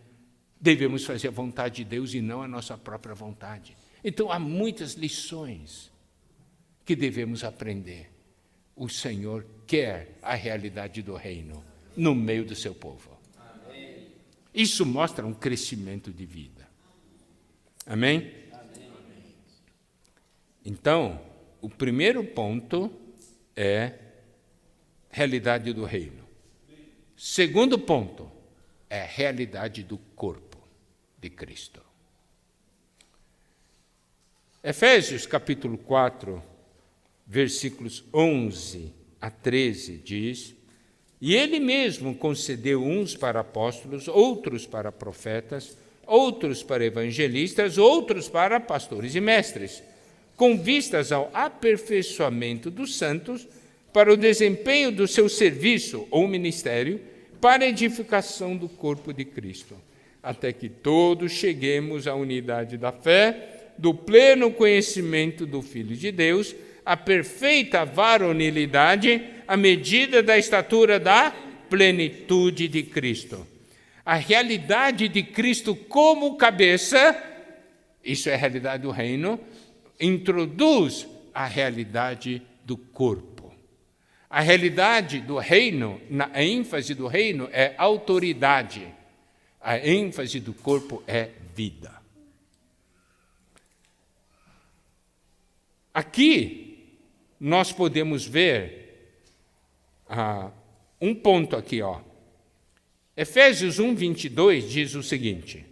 devemos fazer a vontade de Deus e não a nossa própria vontade. Então, há muitas lições que devemos aprender. O Senhor quer a realidade do reino no meio do seu povo. Amém. Isso mostra um crescimento de vida. Amém? Amém? Então, o primeiro ponto é realidade do reino. Segundo ponto é a realidade do corpo de Cristo. Efésios capítulo 4, versículos 11 a 13 diz: E ele mesmo concedeu uns para apóstolos, outros para profetas, outros para evangelistas, outros para pastores e mestres, com vistas ao aperfeiçoamento dos santos, para o desempenho do seu serviço ou ministério, para a edificação do corpo de Cristo, até que todos cheguemos à unidade da fé, do pleno conhecimento do Filho de Deus, a perfeita varonilidade, à medida da estatura da plenitude de Cristo. A realidade de Cristo como cabeça, isso é a realidade do reino, introduz a realidade do corpo. A realidade do reino, a ênfase do reino é autoridade. A ênfase do corpo é vida. Aqui, nós podemos ver um ponto aqui, Efésios 1, 22 diz o seguinte: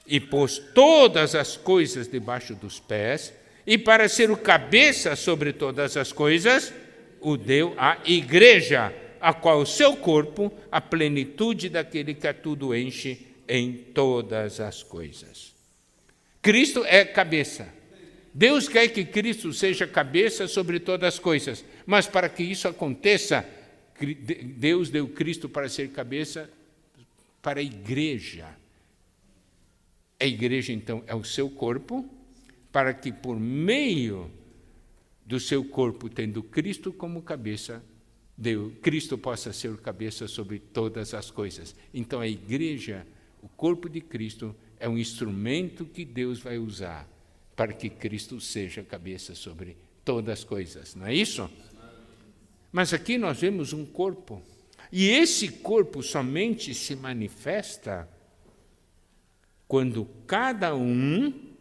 E pôs todas as coisas debaixo dos pés, e para ser o cabeça sobre todas as coisas, o deu à igreja, a qual o seu corpo, a plenitude daquele que a tudo enche em todas as coisas. Cristo é cabeça. Deus quer que Cristo seja cabeça sobre todas as coisas, mas para que isso aconteça, Deus deu Cristo para ser cabeça para a igreja. A igreja, então, é o seu corpo, para que por meio do seu corpo, tendo Cristo como cabeça, Cristo possa ser o cabeça sobre todas as coisas. Então, a igreja, o corpo de Cristo, é um instrumento que Deus vai usar para que Cristo seja cabeça sobre todas as coisas, não é isso? Mas aqui nós vemos um corpo, e esse corpo somente se manifesta quando cada um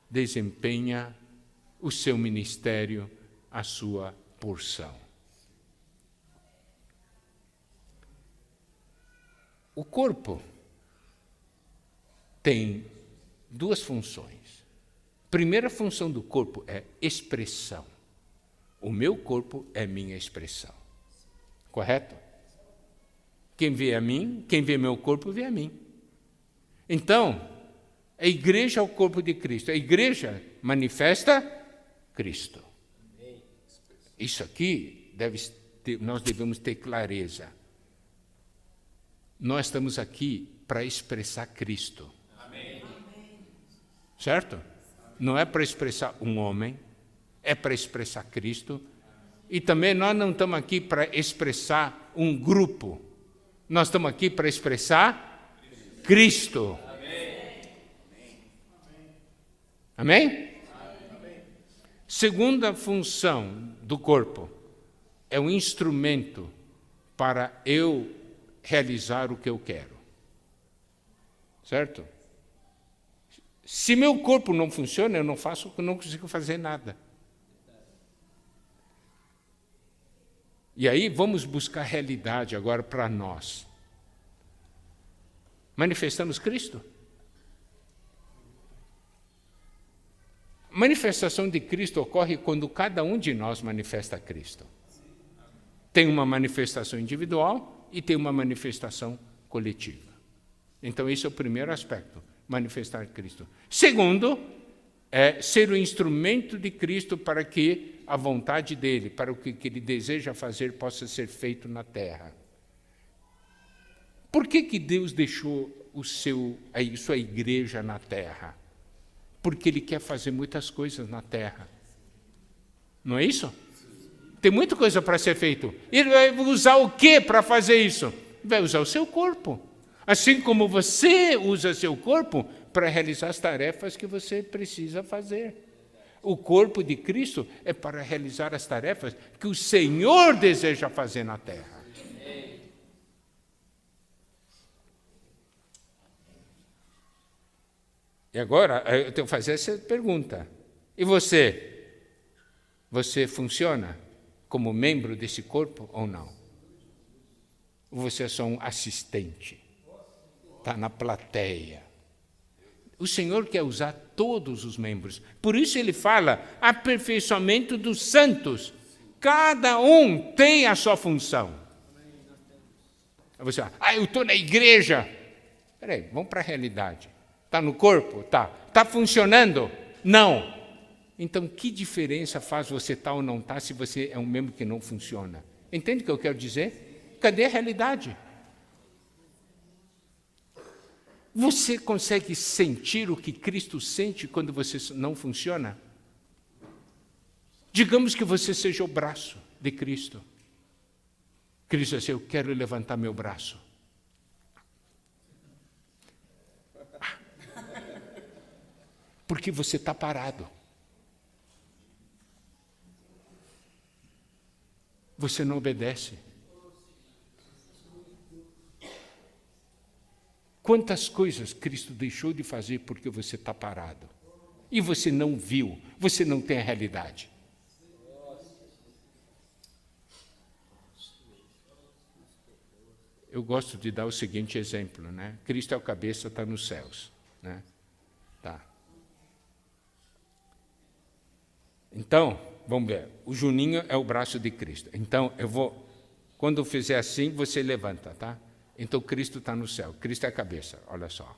desempenha o seu ministério, a sua porção. O corpo tem duas funções. A primeira função do corpo é expressão. O meu corpo é minha expressão. Correto? Quem vê a mim, quem vê meu corpo, vê a mim. Então, a igreja é o corpo de Cristo. A igreja manifesta Cristo. Isso aqui nós devemos ter clareza. Nós estamos aqui para expressar Cristo. Amém. Certo? Não é para expressar um homem, é para expressar Cristo. E também nós não estamos aqui para expressar um grupo. Nós estamos aqui para expressar Cristo. Amém? Amém? Segunda função do corpo é um instrumento para eu realizar o que eu quero. Certo? Se meu corpo não funciona, eu não consigo fazer nada. E aí vamos buscar realidade agora para nós. Manifestamos Cristo? Manifestação de Cristo ocorre quando cada um de nós manifesta Cristo. Tem uma manifestação individual e tem uma manifestação coletiva. Então, esse é o primeiro aspecto, manifestar Cristo. Segundo, é ser o instrumento de Cristo para que a vontade dele, para o que ele deseja fazer, possa ser feito na terra. Por que Deus deixou sua igreja na terra? Porque ele quer fazer muitas coisas na terra. Não é isso? Tem muita coisa para ser feito. Ele vai usar o que para fazer isso? Vai usar o seu corpo. Assim como você usa seu corpo para realizar as tarefas que você precisa fazer. O corpo de Cristo é para realizar as tarefas que o Senhor deseja fazer na terra. E agora, eu tenho que fazer essa pergunta. E você? Você funciona como membro desse corpo ou não? Ou você é só um assistente? Está na plateia. O Senhor quer usar todos os membros. Por isso ele fala aperfeiçoamento dos santos. Cada um tem a sua função. Aí você fala, eu estou na igreja. Espera aí, vamos para a realidade. Está no corpo? Tá. Está funcionando? Não. Então, que diferença faz você estar ou não estar se você é um membro que não funciona? Entende o que eu quero dizer? Cadê a realidade? Você consegue sentir o que Cristo sente quando você não funciona? Digamos que você seja o braço de Cristo. Cristo diz assim, eu quero levantar meu braço. Porque você está parado. Você não obedece. Quantas coisas Cristo deixou de fazer porque você está parado? E você não viu, você não tem a realidade. Eu gosto de dar o seguinte exemplo, né? Cristo é o cabeça, está nos céus, né? Tá. Então, vamos ver, o Juninho é o braço de Cristo. Então, quando eu fizer assim, você levanta, tá? Então, Cristo está no céu, Cristo é a cabeça, olha só.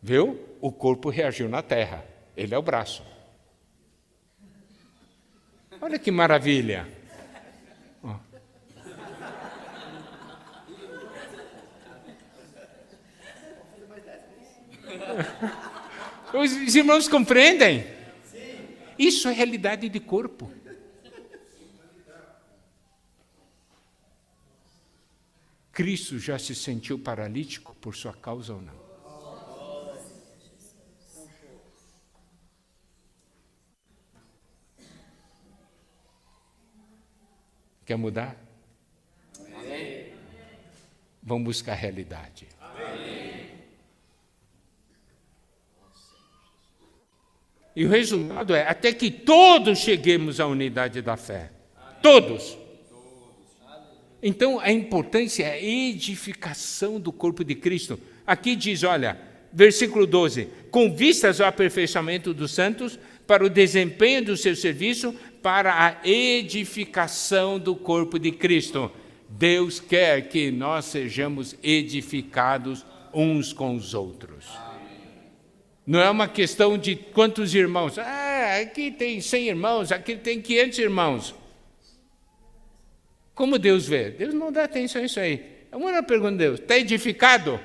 Viu? O corpo reagiu na terra, ele é o braço. Olha que maravilha. Ó. Os irmãos compreendem? Isso é realidade de corpo. Cristo já se sentiu paralítico por sua causa ou não? Quer mudar? Amém. Vamos buscar a realidade. Amém. E o resultado é até que todos cheguemos à unidade da fé. Todos. Então, a importância é a edificação do corpo de Cristo. Aqui diz, olha, versículo 12, com vistas ao aperfeiçoamento dos santos, para o desempenho do seu serviço, para a edificação do corpo de Cristo. Deus quer que nós sejamos edificados uns com os outros. Não é uma questão de quantos irmãos. Aqui tem 100 irmãos, aqui tem 500 irmãos. Como Deus vê? Deus não dá atenção a isso aí. Uma pergunta de Deus: está edificado?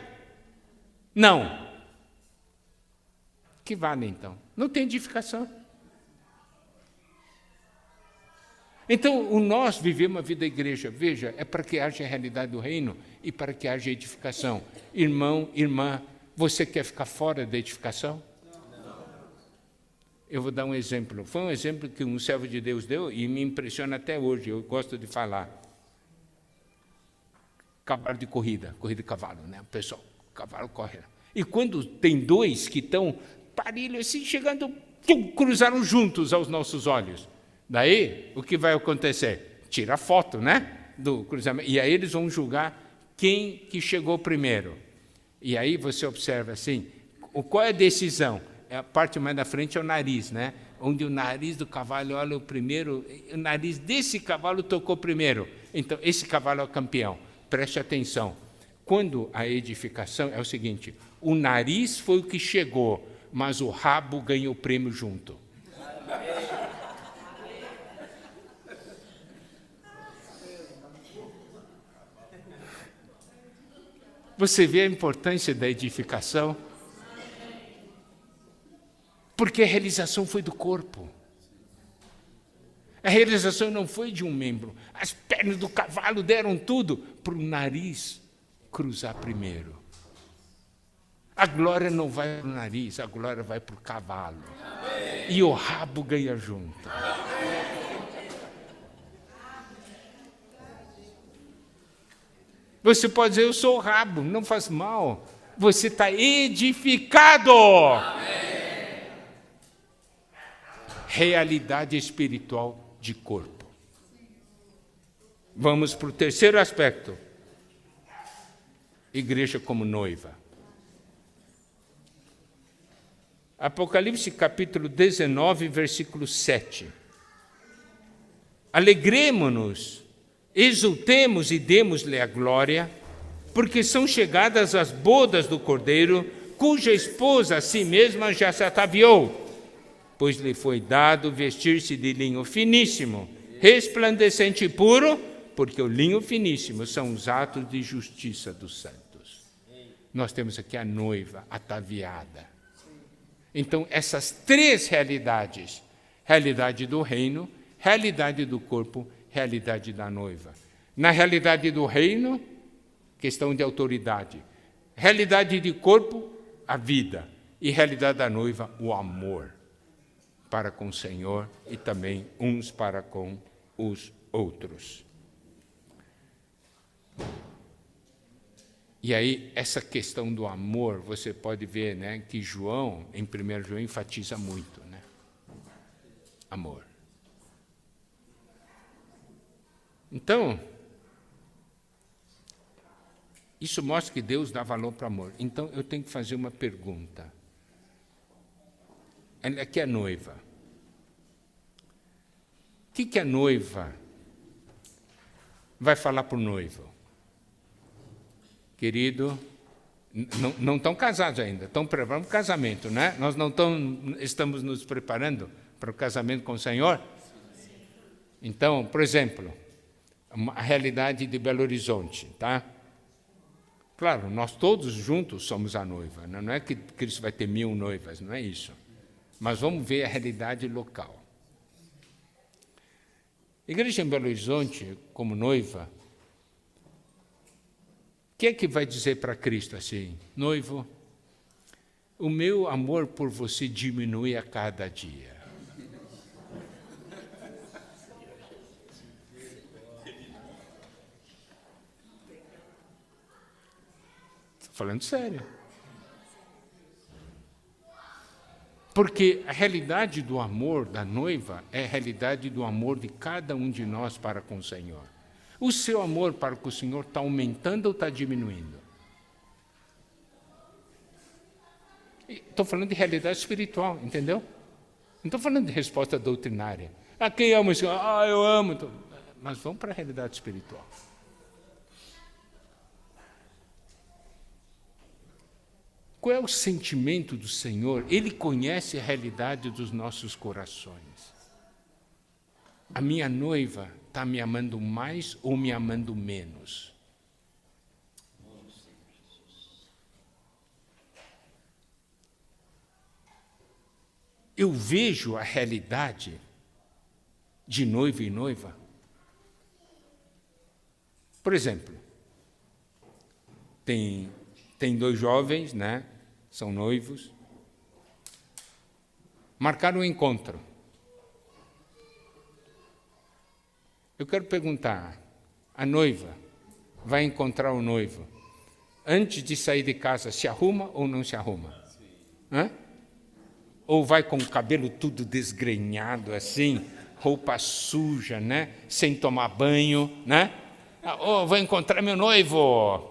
Não. Que vale então? Não tem edificação. Então, nós vivemos a vida da igreja, veja, é para que haja a realidade do reino e para que haja edificação. Irmão, irmã, você quer ficar fora da edificação? Não. Eu vou dar um exemplo. Foi um exemplo que um servo de Deus deu e me impressiona até hoje, eu gosto de falar. Cavalo de corrida de cavalo, né? O pessoal, o cavalo corre. E quando tem dois que estão parilhos assim, chegando, cruzaram juntos aos nossos olhos. Daí, o que vai acontecer? Tira a foto, né? Do cruzamento. E aí eles vão julgar quem que chegou primeiro. E aí você observa assim, qual é a decisão? A parte mais da frente é o nariz, né? Onde o nariz do cavalo olha o primeiro, o nariz desse cavalo tocou primeiro. Então, esse cavalo é o campeão. Preste atenção. Quando a edificação é o seguinte, o nariz foi o que chegou, mas o rabo ganhou o prêmio junto. Você vê a importância da edificação? Porque a realização foi do corpo. A realização não foi de um membro. As pernas do cavalo deram tudo para o nariz cruzar primeiro. A glória não vai para o nariz, a glória vai para o cavalo. E o rabo ganha junto. Você pode dizer, eu sou o rabo, não faz mal. Você está edificado. Amém. Realidade espiritual de corpo. Vamos para o terceiro aspecto. Igreja como noiva. Apocalipse capítulo 19, versículo 7. Alegremo-nos, exultemos e demos-lhe a glória, porque são chegadas as bodas do Cordeiro, cuja esposa a si mesma já se ataviou, pois lhe foi dado vestir-se de linho finíssimo, resplandecente e puro, porque o linho finíssimo são os atos de justiça dos santos. Nós temos aqui a noiva ataviada. Então, essas três realidades, realidade do reino, realidade do corpo, realidade da noiva. Na realidade do reino, questão de autoridade. Realidade de corpo, a vida. E realidade da noiva, o amor para com o Senhor e também uns para com os outros. E aí, essa questão do amor, você pode ver, né, que João, em 1 João, enfatiza muito, né? Amor. Então, isso mostra que Deus dá valor para o amor. Então, eu tenho que fazer uma pergunta. Ela aqui é noiva. O que a noiva vai falar para o noivo? Querido, não estão casados ainda, estão preparando o casamento, né? Nós não estamos nos preparando para o casamento com o Senhor? Então, por exemplo, a realidade de Belo Horizonte, tá? Claro, nós todos juntos somos a noiva, não é que Cristo vai ter 1000 noivas, não é isso. Mas vamos ver a realidade local. Igreja em Belo Horizonte, como noiva, o que é que vai dizer para Cristo assim? Noivo, o meu amor por você diminui a cada dia. Estou falando sério. Porque a realidade do amor da noiva é a realidade do amor de cada um de nós para com o Senhor. O seu amor para com o Senhor está aumentando ou está diminuindo? Estou falando de realidade espiritual, entendeu? Não estou falando de resposta doutrinária. Quem ama o Senhor? Eu amo. Mas vamos para a realidade espiritual. Qual é o sentimento do Senhor? Ele conhece a realidade dos nossos corações. A minha noiva está me amando mais ou me amando menos? Eu vejo a realidade de noivo e noiva. Por exemplo, tem 2 jovens, né? São noivos. Marcaram um encontro. Eu quero perguntar, a noiva vai encontrar o noivo. Antes de sair de casa, se arruma ou não se arruma? Hã? Ou vai com o cabelo tudo desgrenhado assim, roupa suja, né? Sem tomar banho, né? Oh, vou encontrar meu noivo.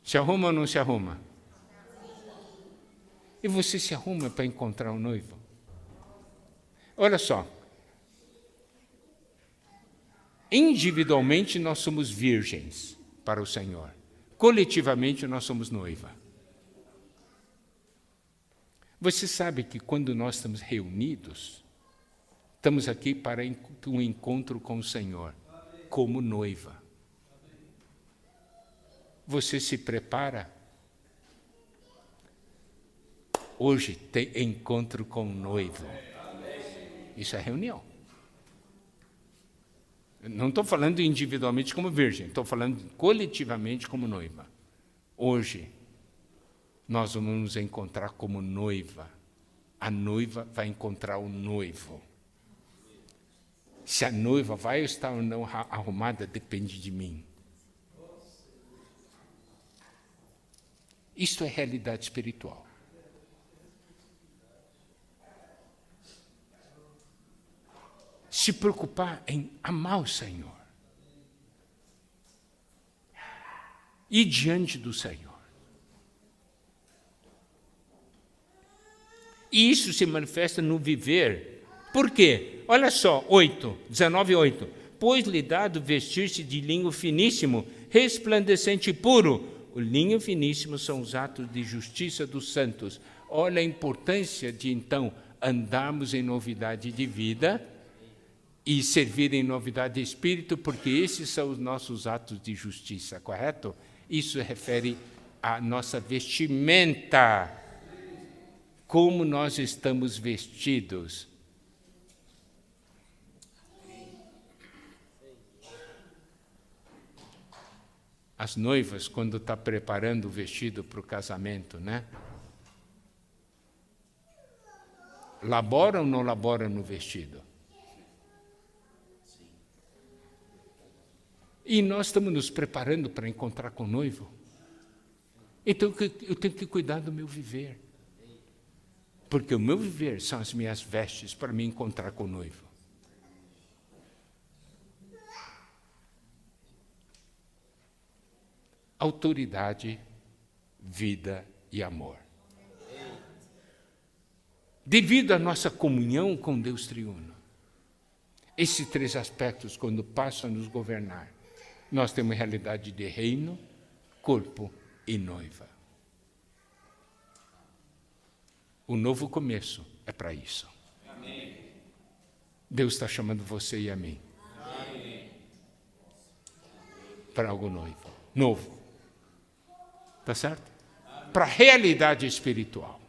Se arruma ou não se arruma? E você se arruma para encontrar o noivo? Olha só. Individualmente nós somos virgens para o Senhor. Coletivamente nós somos noiva. Você sabe que quando nós estamos reunidos, estamos aqui para um encontro com o Senhor, como noiva. Você se prepara? Hoje tem encontro com o noivo. Isso é reunião. Não estou falando individualmente como virgem, estou falando coletivamente como noiva. Hoje, nós vamos nos encontrar como noiva. A noiva vai encontrar o noivo. Se a noiva vai estar ou não arrumada, depende de mim. Isto é realidade espiritual. Se preocupar em amar o Senhor. Ir diante do Senhor. E isso se manifesta no viver. Por quê? Olha só, 19:8. Pois lhe dado vestir-se de linho finíssimo, resplandecente e puro. O linho finíssimo são os atos de justiça dos santos. Olha a importância de, então, andarmos em novidade de vida e servir em novidade de espírito, porque esses são os nossos atos de justiça, correto? Isso refere à nossa vestimenta. Como nós estamos vestidos. As noivas, quando estão preparando o vestido para o casamento, né? Laboram ou não laboram no vestido? E nós estamos nos preparando para encontrar com o noivo. Então eu tenho que cuidar do meu viver. Porque o meu viver são as minhas vestes para me encontrar com o noivo. Autoridade, vida e amor. Devido à nossa comunhão com Deus triuno, esses 3 aspectos, quando passam a nos governar, nós temos realidade de reino, corpo e noiva. O novo começo é para isso. Amém. Deus está chamando você e a mim. Amém. Para algo novo. Está certo? Para a realidade espiritual.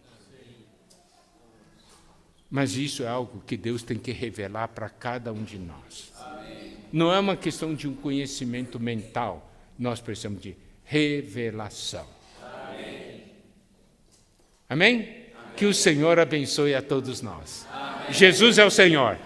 Mas isso é algo que Deus tem que revelar para cada um de nós. Amém. Não é uma questão de um conhecimento mental. Nós precisamos de revelação. Amém? Amém? Que o Senhor abençoe a todos nós. Amém. Jesus é o Senhor.